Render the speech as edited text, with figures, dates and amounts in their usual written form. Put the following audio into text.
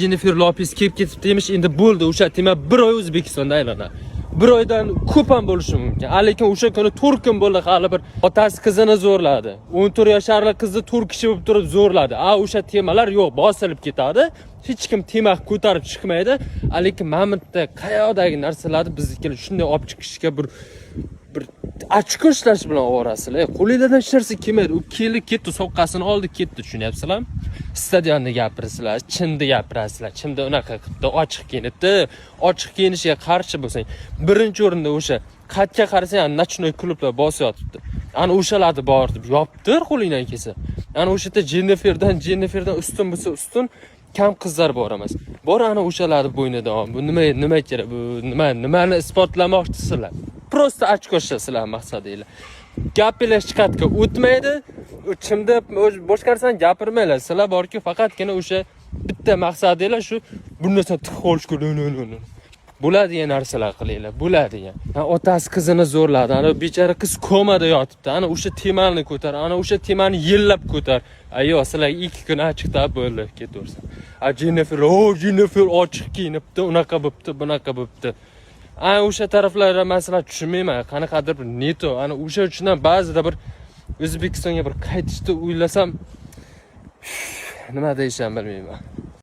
Jennifer Lopez kelib ketibdi demiş, endi bo'ldi, o'sha tema 1 oy O'zbekistonda aylanadi. 1 oydan ko'p ham bo'lishi mumkin. Lekin o'sha kuni 4 kun bo'ldi, hali bir otasi qizini zo'rladi. 14 yoshli qizni 4 kishi bo'lib turib zo'rladi. O'sha temalar yo'q, bosilib ketadi. Hech kim tema ko'tarib chiqmaydi. Lekin mamutda qayoqdagi narsalarni biznikilar shunday olib chiqishga bir ochko ishlash bilan ovorasizlar. Qo'lingizdan ishlarsa kelmaydi. U kelib ketdi, soqqasini oldi, ketdi, tushunyapsizlarmi? Stadionni gapirsizlar, chinni gapirasizlar. Chimda unaqa qilibdi, ochiq kiyinibdi. Ochiq kiyinishga qarshi bo'lsang, birinchi o'rinda o'sha qatga qarasang, nachnoy klublar bosib yotibdi. Ana o'shalarni bor deb yoptir qo'lingdan kelsa. Ana o'sha yerda Jenniferdan ustun bo'lsa ustun kam qizlar bor emas. Bor ana o'shalarni bo'ynida. Bu nima kerak? Bu nimani isbotlamoqchisizlar? Prosta ochko ishlasizlar maqsadinglar. Gapinglar chiqatga o'tmaydi. Chimda boshqarsan gapirmaylar. Sizlar borki, faqatgina o'sha bitta maqsadinglar shu bu narsa tiqib olishga bo'ladigan narsalar qilinglar. Bo'ladigan. Otasi qizini zo'rladi. Ana bechora qiz komada yotibdi. Ana o'sha temani ko'tar. Ana o'sha temani yillab ko'tar. Ayyo, sizlar 2 kun ochiqda bo'ldi, ketaversin. Jennifer ochiq kiyinibdi, unaqa bo'pti, bunaqa bo'pti. O'sha taraflarga masalan tushunmayman. Qanaqadir bir neto. Ana o'sha uchun ham ba'zida bir O'zbekistonga bir qaytishni o'ylasam, nima deyishim bilmayman.